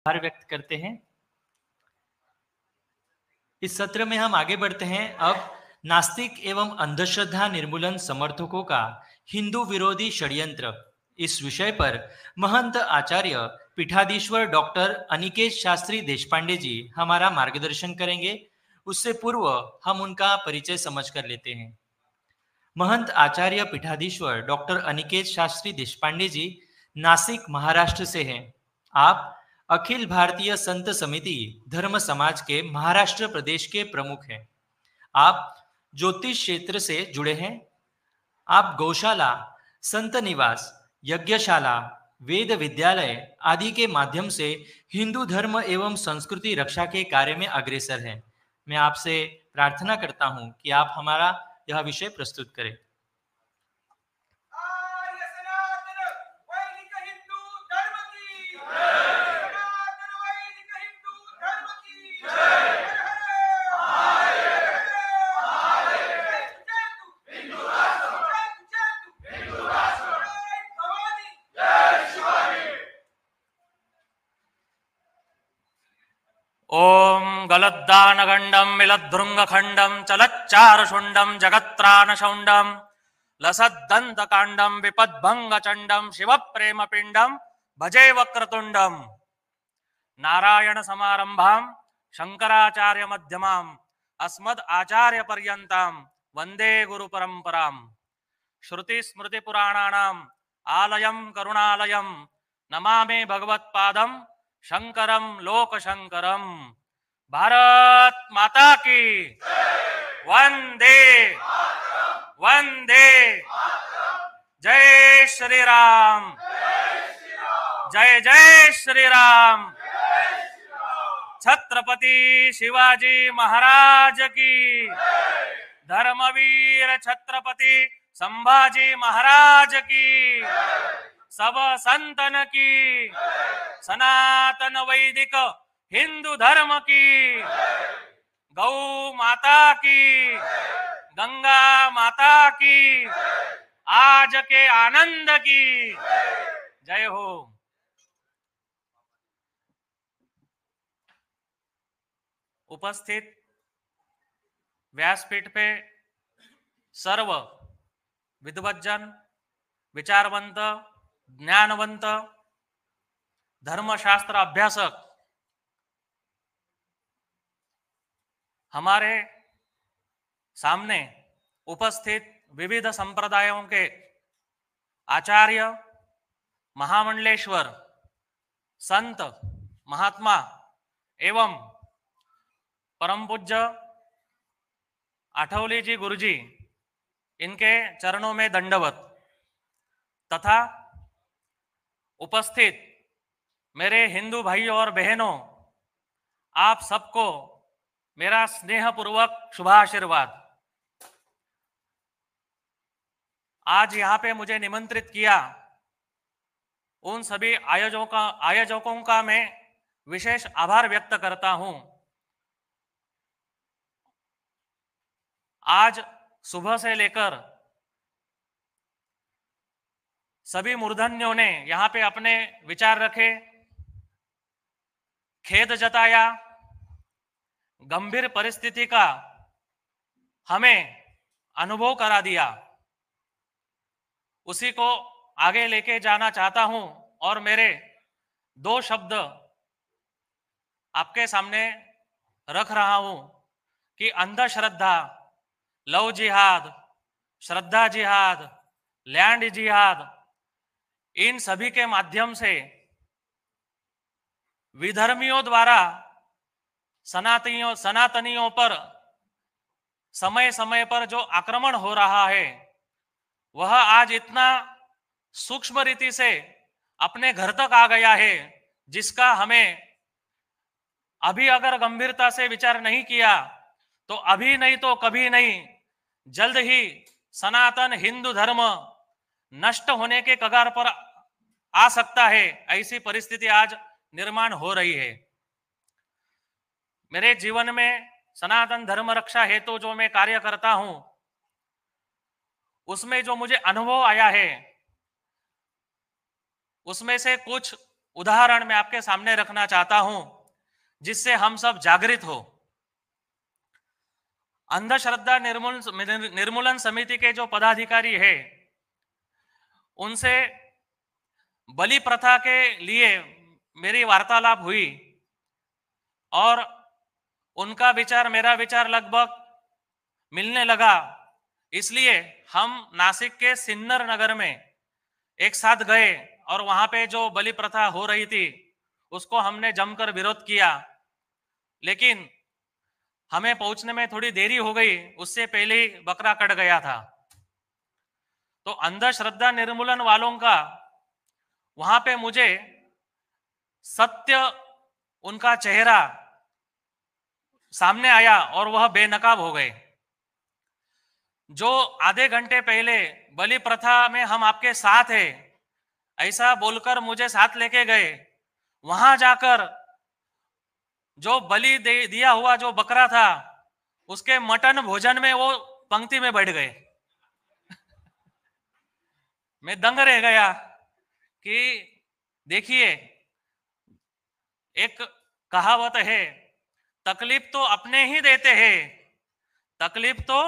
आभार व्यक्त करते हैं। इस सत्र में हम आगे बढ़ते हैं। अब नास्तिक एवं अंधश्रद्धा निर्मूलन समर्थकों का हिंदू विरोधी षड्यंत्र, इस विषय पर महंत आचार्य पीठाधीश्वर डॉक्टर अनिकेत शास्त्री देशपांडे जी हमारा मार्गदर्शन करेंगे। उससे पूर्व हम उनका परिचय समझ कर लेते हैं। महंत आचार्य पीठाधीश्वर डॉक्टर अनिकेत शास्त्री देशपांडे जी नासिक महाराष्ट्र से हैं। आप अखिल भारतीय संत समिति धर्म समाज के महाराष्ट्र प्रदेश के प्रमुख हैं। आप ज्योतिष क्षेत्र से जुड़े हैं। आप गौशाला, संत निवास, यज्ञशाला, वेद विद्यालय आदि के माध्यम से हिंदू धर्म एवं संस्कृति रक्षा के कार्य में अग्रसर हैं। मैं आपसे प्रार्थना करता हूं कि आप हमारा यह विषय प्रस्तुत करें। ओम गलद्दानगंडम मिलद्भृंगखंडम चलच्चारुषुंडम जगत्राणशौंडम लसद्दंतकांडम विपद्भंगचंडम शिवप्रेमपिंडम भजे वक्रतुंडम। नारायण समारंभाम शंकराचार्य मध्यमाम अस्मद आचार्य पर्यंताम वंदे गुरु परंपराम। श्रुति स्मृति पुराणानाम आलयम करुणालयम नमामि भगवत्पादम शंकरम लोक शंकरम। भारत माता की वंदे वंदे। जय श्री राम, जय जय श्री राम। छत्रपति शिवाजी महाराज की, धर्मवीर छत्रपति संभाजी महाराज की, सब संतन की, सनातन वैदिक हिंदू धर्म की, गौ माता की, गंगा माता की, आज के आनंद की जय हो। उपस्थित व्यासपीठ पे सर्व विद्वज्जन, विचारवंत, ज्ञानवंत, धर्मशास्त्र अभ्यासक, हमारे सामने उपस्थित विविध संप्रदायों के आचार्य, महामंडलेश्वर, संत, महात्मा एवं परम पूज्य आठवले जी गुरुजी, इनके चरणों में दंडवत, तथा उपस्थित मेरे हिंदू भाइयों और बहनों, आप सबको मेरा स्नेहपूर्वक शुभाशीर्वाद। आज यहाँ पे मुझे निमंत्रित किया, उन सभी आयोजकों का मैं विशेष आभार व्यक्त करता हूँ। आज सुबह से लेकर सभी मूर्धन्यों ने यहाँ पे अपने विचार रखे, खेद जताया, गंभीर परिस्थिति का हमें अनुभव करा दिया। उसी को आगे लेके जाना चाहता हूं और मेरे दो शब्द आपके सामने रख रहा हूं कि अंधश्रद्धा, लव जिहाद, श्रद्धा जिहाद, लैंड जिहाद, इन सभी के माध्यम से विधर्मियों द्वारा सनातनियों पर समय समय पर जो आक्रमण हो रहा है, वह आज इतना सूक्ष्म रीति से अपने घर तक आ गया है, जिसका हमें अभी अगर गंभीरता से विचार नहीं किया तो अभी नहीं तो कभी नहीं, जल्द ही सनातन हिंदू धर्म नष्ट होने के कगार पर आ सकता है। ऐसी परिस्थिति आज निर्माण हो रही है। मेरे जीवन में सनातन धर्म रक्षा हेतु जो मैं कार्य करता हूं, उसमें जो मुझे अनुभव आया है, उसमें से कुछ उदाहरण मैं आपके सामने रखना चाहता हूं, जिससे हम सब जागृत हो। अंधश्रद्धा निर्मूलन समिति के जो पदाधिकारी है, उनसे बलि प्रथा के लिए मेरी वार्तालाप हुई और उनका विचार मेरा विचार लगभग मिलने लगा। इसलिए हम नासिक के सिन्नर नगर में एक साथ गए और वहां पे जो बलि प्रथा हो रही थी उसको हमने जमकर विरोध किया। लेकिन हमें पहुंचने में थोड़ी देरी हो गई, उससे पहले ही बकरा कट गया था। तो अंधश्रद्धा निर्मूलन वालों का वहां पे मुझे सत्य, उनका चेहरा सामने आया और वह बेनकाब हो गए। जो आधे घंटे पहले बलि प्रथा में हम आपके साथ हैं ऐसा बोलकर मुझे साथ लेके गए, वहां जाकर जो बलि दिया हुआ जो बकरा था उसके मटन भोजन में वो पंक्ति में बैठ गए। मैं दंग रह गया कि देखिए, एक कहावत है, तकलीफ तो अपने ही देते हैं, तकलीफ तो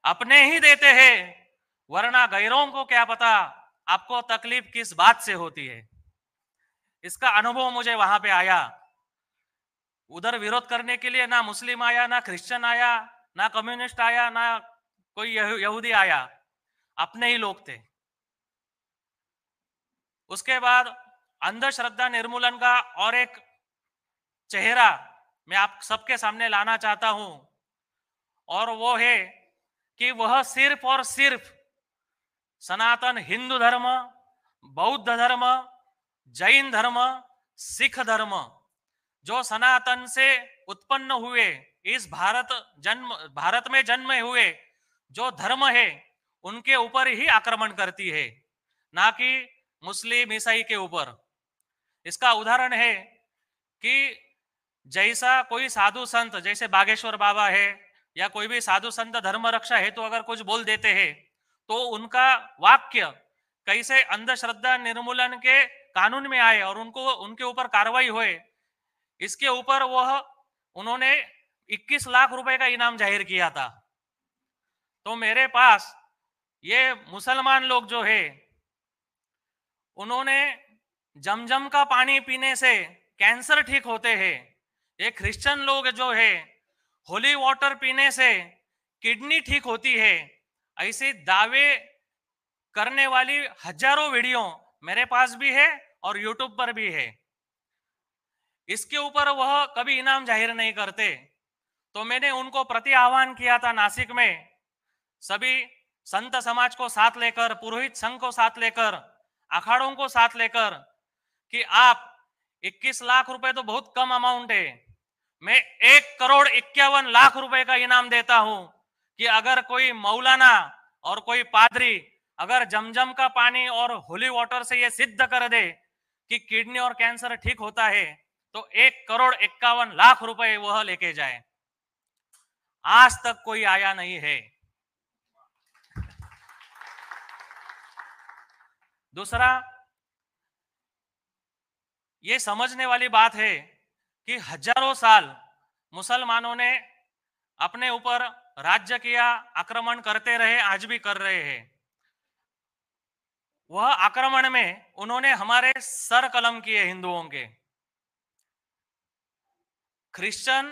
अपने ही देते हैं, वरना गैरों को क्या पता आपको तकलीफ किस बात से होती है। इसका अनुभव मुझे वहां पे आया। उधर विरोध करने के लिए ना मुस्लिम आया, ना क्रिश्चियन आया, ना कम्युनिस्ट आया, ना कोई यहूदी आया, अपने ही लोग थे। उसके बाद अंधश्रद्धा निर्मूलन का और एक चेहरा मैं आप सबके सामने लाना चाहता हूं, और वो है कि वह सिर्फ और सिर्फ सनातन हिंदू धर्म, बौद्ध धर्म, जैन धर्म, सिख धर्म, जो सनातन से उत्पन्न हुए, इस भारत में जन्म हुए जो धर्म है, उनके ऊपर ही आक्रमण करती है, ना कि मुस्लिम ईसाई के ऊपर। इसका उदाहरण है कि जैसा कोई साधु संत, जैसे बागेश्वर बाबा है या कोई भी साधु संत धर्म रक्षा है, तो अगर कुछ बोल देते हैं तो उनका वाक्य कैसे अंधश्रद्धा निर्मूलन के कानून में आए और उनके ऊपर कार्रवाई हुए, इसके ऊपर उन्होंने 21 लाख रुपए का इनाम जाहिर किया था। तो मेरे पास ये मुसलमान लोग जो है, उन्होंने जमजम का पानी पीने से कैंसर ठीक होते हैं। ये क्रिश्चियन लोग जो है, होली वाटर पीने से किडनी ठीक होती है। ऐसे दावे करने वाली हजारों वीडियो मेरे पास भी है और यूट्यूब पर भी है। इसके ऊपर वह कभी इनाम जाहिर नहीं करते। तो मैंने उनको प्रति आह्वान किया था नासिक में, सभी संत समाज को साथ लेकर, पुरोहित संघ को साथ लेकर, अखाड़ों को साथ लेकर, कि आप 21 लाख रुपए तो बहुत कम अमाउंट है, मैं 1,51,00,000 रुपए का इनाम देता हूं कि अगर कोई मौलाना और कोई पादरी अगर जमजम का पानी और होली वाटर से ये सिद्ध कर दे कि किडनी और कैंसर ठीक होता है, तो 1,51,00,000 रुपए वह लेके जाए। आज तक कोई आया नहीं है। दूसरा, ये समझने वाली बात है कि हजारों साल मुसलमानों ने अपने ऊपर राज्य किया, आक्रमण करते रहे, आज भी कर रहे हैं। वह आक्रमण में उन्होंने हमारे सर कलम किए हिंदुओं के। क्रिश्चियन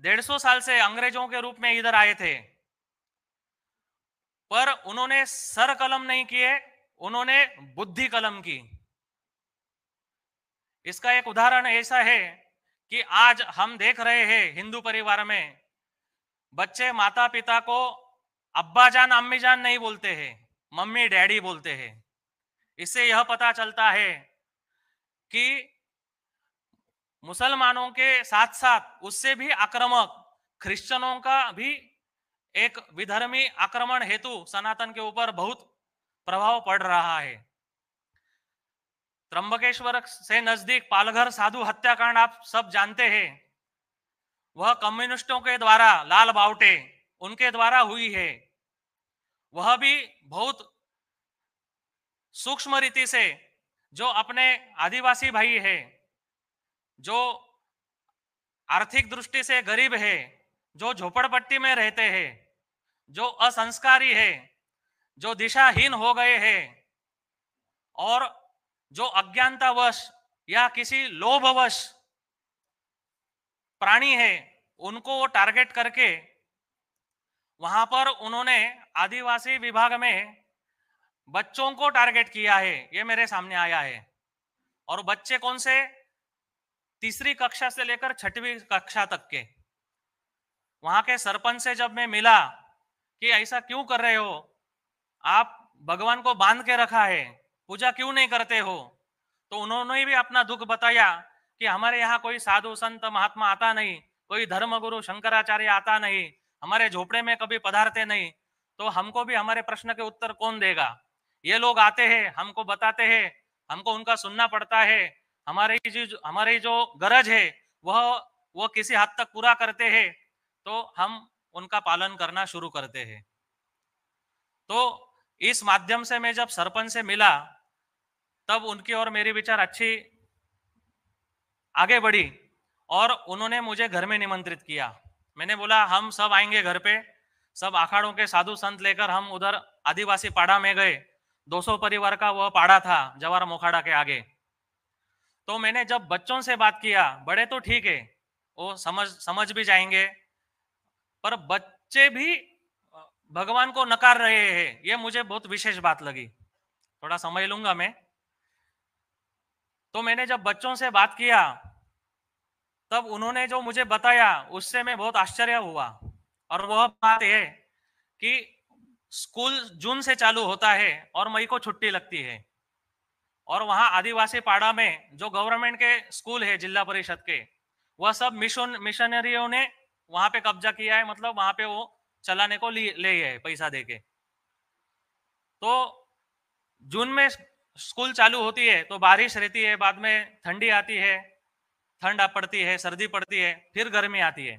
150 साल से अंग्रेजों के रूप में इधर आए थे, पर उन्होंने सर कलम नहीं किए, उन्होंने बुद्धि कलम की। इसका एक उदाहरण ऐसा है कि आज हम देख रहे हैं हिंदू परिवार में बच्चे माता पिता को अब्बा जान अम्मी जान नहीं बोलते हैं, मम्मी डैडी बोलते हैं। इससे यह पता चलता है कि मुसलमानों के साथ साथ उससे भी आक्रामक क्रिश्चियनों का भी एक विधर्मी आक्रमण हेतु सनातन के ऊपर बहुत प्रभाव पड़ रहा है। त्र्यंबकेश्वर से नजदीक पालघर साधु हत्याकांड आप सब जानते हैं। वह कम्युनिस्टों के द्वारा, लाल बावटे उनके द्वारा हुई है। वह भी बहुत सूक्ष्म रीति से जो अपने आदिवासी भाई है, जो आर्थिक दृष्टि से गरीब है, जो झोपड़पट्टी में रहते हैं, जो असंस्कारी है, जो दिशाहीन हो गए हैं और जो अज्ञानतावश या किसी लोभवश प्राणी है, उनको वो टारगेट करके वहां पर उन्होंने आदिवासी विभाग में बच्चों को टारगेट किया है। ये मेरे सामने आया है। और बच्चे कौन से? तीसरी कक्षा से लेकर 6वीं कक्षा तक के। वहां के सरपंच से जब मैं मिला कि ऐसा क्यों कर रहे हो, आप भगवान को बांध के रखा है, पूजा क्यों नहीं करते हो, तो उन्होंने भी अपना दुख बताया कि हमारे यहाँ कोई साधु संत महात्मा आता नहीं, कोई धर्मगुरु शंकराचार्य आता नहीं, हमारे झोपड़े में कभी पधारते नहीं, तो हमको भी हमारे प्रश्न के उत्तर कौन देगा? ये लोग आते हैं, हमको बताते हैं, हमको उनका सुनना पड़ता है। हमारी जो गरज है वह किसी हद तक पूरा करते हैं, तो हम उनका पालन करना शुरू करते हैं। तो इस माध्यम से मैं जब सरपंच से मिला, तब उनकी और मेरी विचार अच्छी आगे बढ़ी और उन्होंने मुझे घर में निमंत्रित किया। मैंने बोला हम सब आएंगे घर पे, सब अखाड़ों के साधु संत लेकर हम उधर आदिवासी पाड़ा में गए। 200 परिवार का वह पाड़ा था जवार मोखाड़ा के आगे। तो मैंने जब बच्चों से बात किया, बड़े तो ठीक है, वो समझ भी जाएंगे, पर बच्चे भी भगवान को नकार रहे हैं, ये मुझे बहुत विशेष बात लगी। थोड़ा समय लूंगा मैं। तो मैंने जब बच्चों से बात किया, तब उन्होंने जो मुझे बताया उससे मैं बहुत आश्चर्य हुआ। और वह बात है कि स्कूल जून से चालू होता है और मई को छुट्टी लगती है। और वहां आदिवासी पाड़ा में जो गवर्नमेंट के स्कूल है जिला परिषद के, वह सब मिशनरियों ने वहां पे कब्जा किया है, मतलब वहां पे वो चलाने को ले है पैसा देके। तो जून में स्कूल चालू होती है तो बारिश रहती है, बाद में ठंडी आती है, ठंड पड़ती है, सर्दी पड़ती है, फिर गर्मी आती है।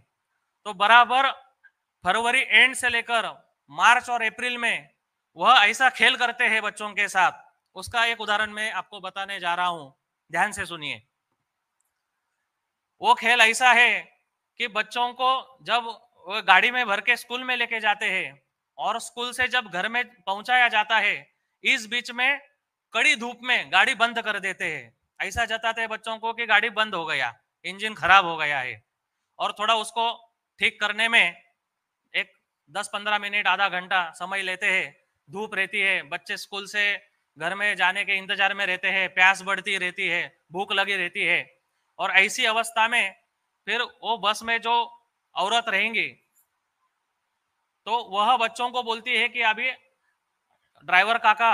तो बराबर फरवरी एंड से लेकर मार्च और अप्रैल में वह ऐसा खेल करते हैं बच्चों के साथ। उसका एक उदाहरण मैं आपको बताने जा रहा हूं, ध्यान से सुनिए। वो खेल ऐसा है कि बच्चों को जब वो गाड़ी में भर के स्कूल में लेके जाते हैं और स्कूल से जब घर में पहुंचाया जाता है, इस बीच में कड़ी धूप में गाड़ी बंद कर देते हैं। ऐसा जताते हैं बच्चों को कि गाड़ी बंद हो गया, इंजन खराब हो गया है, और थोड़ा उसको ठीक करने में एक 10-15 मिनट आधा घंटा समय लेते हैं। धूप रहती है, बच्चे स्कूल से घर में जाने के इंतजार में रहते हैं, प्यास बढ़ती रहती है, भूख लगी रहती है। और ऐसी अवस्था में फिर वो बस में जो औरत रहेंगी, तो वह बच्चों को बोलती है कि अभी ड्राइवर काका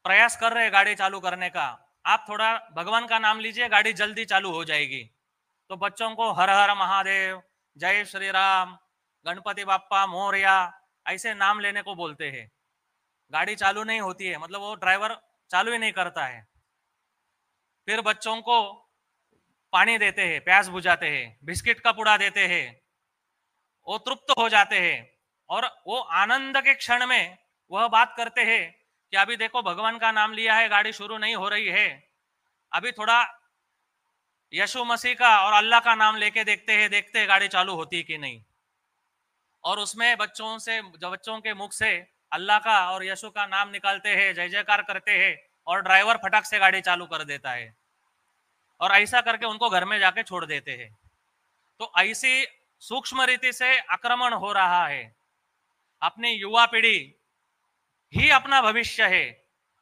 प्रयास कर रहे हैं गाड़ी चालू करने का, आप थोड़ा भगवान का नाम लीजिए, गाड़ी जल्दी चालू हो जाएगी। तो बच्चों को हर हर महादेव, जय श्री राम, गणपति बाप्पा मोरया, ऐसे नाम लेने को बोलते हैं। गाड़ी चालू नहीं होती है, मतलब वो ड्राइवर चालू ही नहीं करता है। फिर बच्चों को पानी देते हैं, प्यास बुझाते हैं, बिस्किट का पुड़ा देते हैं, वो तृप्त हो जाते हैं। और वो आनंद के क्षण में वह बात करते हैं कि अभी देखो भगवान का नाम लिया है, गाड़ी शुरू नहीं हो रही है, अभी थोड़ा यीशु मसीह का और अल्लाह का नाम लेके देखते हैं गाड़ी चालू होती है कि नहीं। और उसमें बच्चों के मुख से अल्लाह का और यीशु का नाम निकालते हैं, जय जयकार करते हैं, और ड्राइवर फटाक से गाड़ी चालू कर देता है और ऐसा करके उनको घर में जाके छोड़ देते हैं। तो ऐसी सूक्ष्म रीति से आक्रमण हो रहा है। अपनी युवा पीढ़ी ही अपना भविष्य है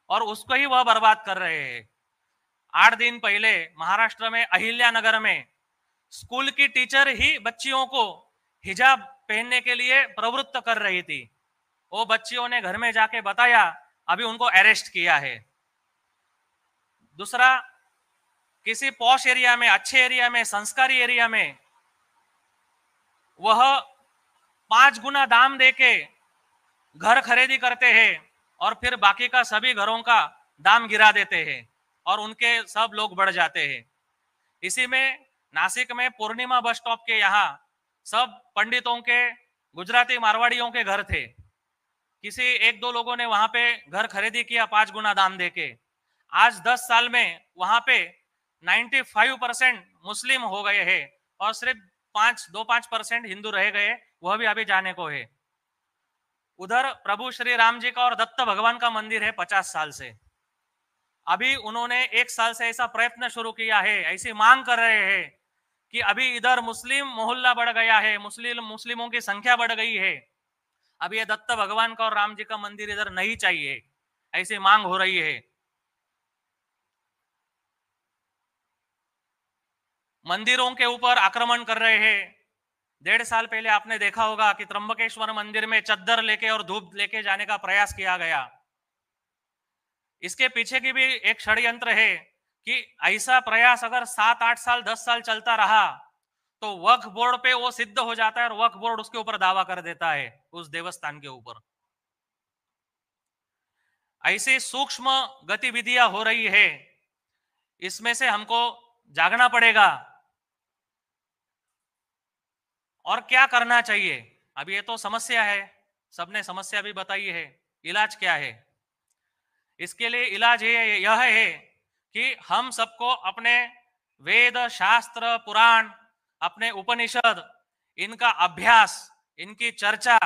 और उसको ही वह बर्बाद कर रहे हैं। 8 दिन पहले महाराष्ट्र में अहिल्यानगर में स्कूल की टीचर ही बच्चियों को हिजाब पहनने के लिए प्रवृत्त कर रही थी। वो बच्चियों ने घर में जाके बताया, अभी उनको अरेस्ट किया है। दूसरा, किसी पॉश एरिया में, अच्छे एरिया में, संस्कारी एरिया में वह 5 गुना दाम देके घर खरीदी करते हैं और फिर बाकी का सभी घरों का दाम गिरा देते हैं और उनके सब लोग बढ़ जाते हैं। इसी में नासिक में पूर्णिमा बस स्टॉप के यहाँ सब पंडितों के, गुजराती मारवाड़ियों के घर थे। किसी 1-2 लोगों ने वहां पे घर खरीदी किया 5 गुना दाम देके। आज 10 साल में वहां पे 95% मुस्लिम हो गए हैं और सिर्फ 5% हिंदू रह गए, वह भी अभी जाने को है। उधर प्रभु श्री राम जी का और दत्त भगवान का मंदिर है 50 साल से। अभी उन्होंने 1 साल से ऐसा प्रयत्न शुरू किया है, ऐसी मांग कर रहे हैं कि अभी इधर मुस्लिम मोहल्ला बढ़ गया है, मुस्लिमों की संख्या बढ़ गई है, अब ये दत्त भगवान का और राम जी का मंदिर इधर नहीं चाहिए, ऐसी मांग हो रही है। मंदिरों के ऊपर आक्रमण कर रहे हैं। 1.5 साल पहले आपने देखा होगा कि त्र्यंबकेश्वर मंदिर में चद्दर लेके और धूप लेके जाने का प्रयास किया गया। इसके पीछे की भी एक षड्यंत्र है कि ऐसा प्रयास अगर 7-8 साल 10 साल चलता रहा तो वक्फ बोर्ड पे वो सिद्ध हो जाता है और वक्फ बोर्ड उसके ऊपर दावा कर देता है, उस देवस्थान के ऊपर। ऐसी सूक्ष्म गतिविधियां हो रही है, इसमें से हमको जागना पड़ेगा। और क्या करना चाहिए? अब ये तो समस्या है, सबने समस्या भी बताई है, इलाज क्या है? इसके लिए इलाज यह है कि हम सबको अपने वेद शास्त्र पुराण, अपने उपनिषद, इनका अभ्यास, इनकी चर्चा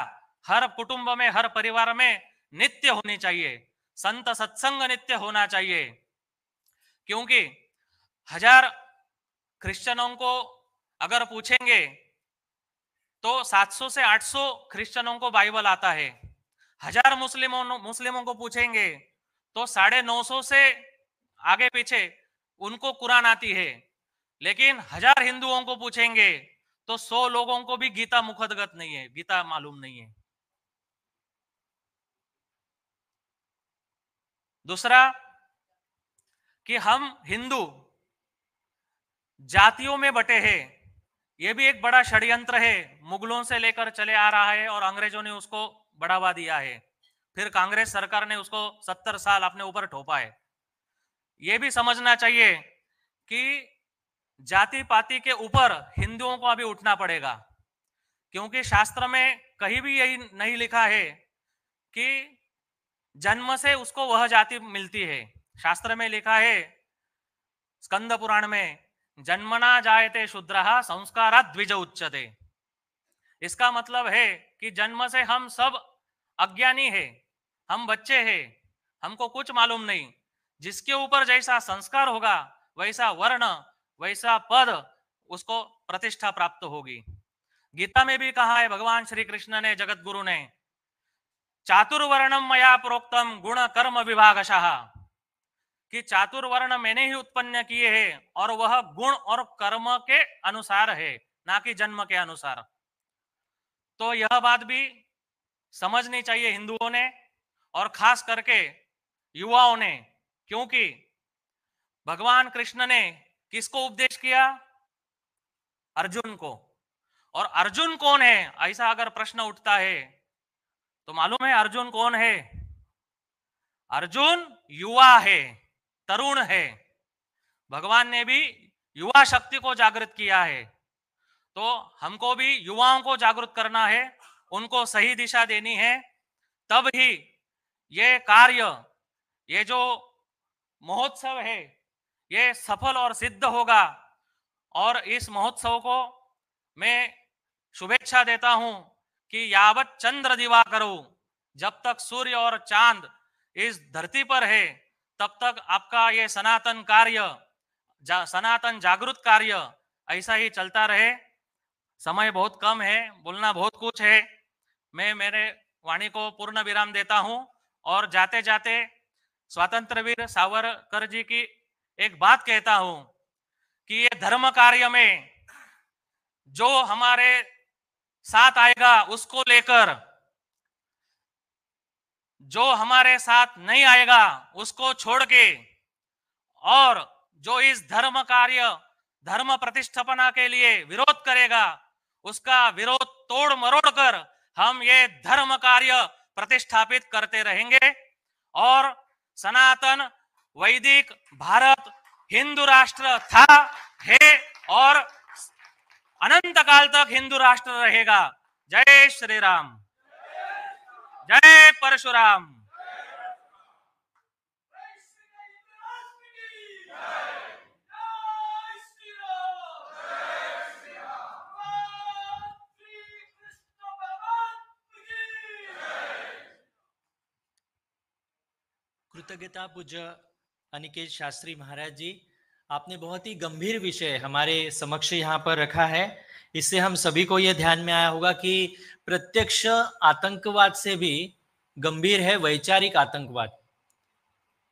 हर कुटुंब में, हर परिवार में नित्य होनी चाहिए। संत सत्संग नित्य होना चाहिए, क्योंकि 1000 क्रिश्चियनों को अगर पूछेंगे तो 700 से 800 क्रिश्चियनों को बाइबल आता है। 1000 मुस्लिमों को पूछेंगे तो 950 से आगे पीछे उनको कुरान आती है। लेकिन 1000 हिंदुओं को पूछेंगे तो 100 लोगों को भी गीता मुखदगत नहीं है, गीता मालूम नहीं है। दूसरा कि हम हिंदू जातियों में बटे हैं, यह भी एक बड़ा षड्यंत्र है, मुगलों से लेकर चले आ रहा है और अंग्रेजों ने उसको बढ़ावा दिया है, फिर कांग्रेस सरकार ने उसको 70 साल अपने ऊपर ठोपा है। यह भी समझना चाहिए कि जाति पाति के ऊपर हिंदुओं को अभी उठना पड़ेगा, क्योंकि शास्त्र में कहीं भी यही नहीं लिखा है कि जन्म से उसको वह जाति मिलती है। शास्त्र में लिखा है स्कंद पुराण में, जन्मना जायते शूद्रः संस्कारात् द्विज उच्यते। इसका मतलब है कि जन्म से हम सब अज्ञानी है, हम बच्चे हैं, हमको कुछ मालूम नहीं। जिसके ऊपर जैसा संस्कार होगा, वैसा वर्ण, वैसा पद, उसको प्रतिष्ठा प्राप्त होगी। गीता में भी कहा है भगवान श्री कृष्ण ने, जगत गुरु ने, चातुर्वर्णम मया प्रोक्तम गुण कर्म विभागशः, कि चातुर्वर्ण मैंने ही उत्पन्न किए हैं और वह गुण और कर्म के अनुसार है, ना कि जन्म के अनुसार। तो यह बात भी समझनी चाहिए हिंदुओं ने और खास करके युवाओं ने, क्योंकि भगवान कृष्ण ने किसको उपदेश किया? अर्जुन को। और अर्जुन कौन है, ऐसा अगर प्रश्न उठता है तो मालूम है अर्जुन कौन है? अर्जुन युवा है, तरुण है। भगवान ने भी युवा शक्ति को जागृत किया है, तो हमको भी युवाओं को जागृत करना है, उनको सही दिशा देनी है, तब ही ये कार्य, ये जो महोत्सव है, ये सफल और सिद्ध होगा। और इस महोत्सव को मैं शुभेच्छा देता हूं कि यावत चंद्र दिवाकरो, जब तक सूर्य और चांद इस धरती पर है, तब तक आपका ये सनातन कार्य, सनातन जागृत कार्य ऐसा ही चलता रहे। समय बहुत कम है, बोलना बहुत कुछ है, मैं मेरे वाणी को पूर्ण विराम देता हूं और जाते जाते स्वतंत्र वीर सावरकर जी की एक बात कहता हूं कि ये धर्म कार्य में जो हमारे साथ आएगा उसको लेकर, जो हमारे साथ नहीं आएगा उसको छोड़ के, और जो इस धर्म कार्य, धर्म प्रतिष्ठापना के लिए विरोध करेगा, उसका विरोध तोड़ मरोड़ कर हम ये धर्म कार्य प्रतिष्ठापित करते रहेंगे। और सनातन वैदिक भारत हिंदू राष्ट्र था, है और अनंत काल तक हिंदू राष्ट्र रहेगा। जय श्री राम, जय परशुराम। कृतज्ञता पूज्य अनिकेत शास्त्री महाराज जी, आपने बहुत ही गंभीर विषय हमारे समक्ष यहाँ पर रखा है। इससे हम सभी को यह ध्यान में आया होगा कि प्रत्यक्ष आतंकवाद से भी गंभीर है वैचारिक आतंकवाद।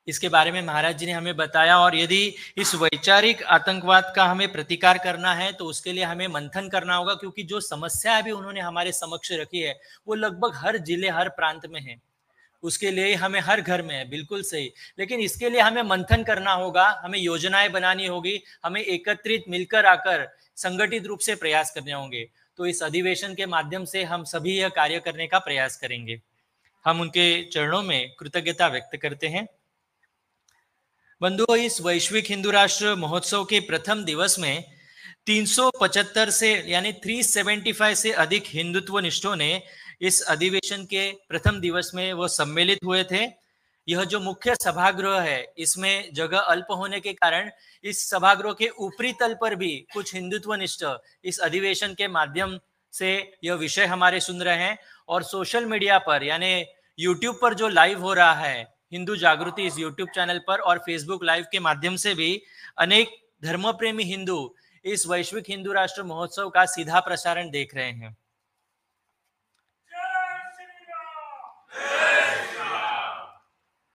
इसके बारे में महाराज जी ने हमें बताया, और यदि इस वैचारिक आतंकवाद का हमें प्रतिकार करना है तो उसके लिए हमें मंथन करना होगा, क्योंकि जो समस्या अभी उन्होंने हमारे समक्ष रखी है वो लगभग हर जिले हर प्रांत में है। उसके लिए हमें हर घर में है, बिल्कुल सही, लेकिन इसके लिए हमें मंथन करना होगा, हमें योजनाएं बनानी होगी, हमें एकत्रित मिलकर आकर संगठित रूप से प्रयास करने होंगे। तो इस अधिवेशन के माध्यम से हम सभी यह कार्य करने का प्रयास करेंगे। हम उनके चरणों में कृतज्ञता व्यक्त करते हैं। बंधुओं, इस वैश्विक हिंदू राष्ट्र महोत्सव के प्रथम दिवस में 375 से यानी 375 से अधिक हिंदुत्व निष्ठों ने इस अधिवेशन के प्रथम दिवस में वो सम्मिलित हुए थे। यह जो मुख्य सभागृह है, इसमें जगह अल्प होने के कारण इस सभागृह के ऊपरी तल पर भी कुछ हिंदुत्व निष्ठ इस अधिवेशन के माध्यम से यह विषय हमारे सुन रहे हैं, और सोशल मीडिया पर यानी यूट्यूब पर जो लाइव हो रहा है हिंदू जागृति इस यूट्यूब चैनल पर, और फेसबुक लाइव के माध्यम से भी अनेक धर्मप्रेमी हिंदू इस वैश्विक हिंदू राष्ट्र महोत्सव का सीधा प्रसारण देख रहे हैं।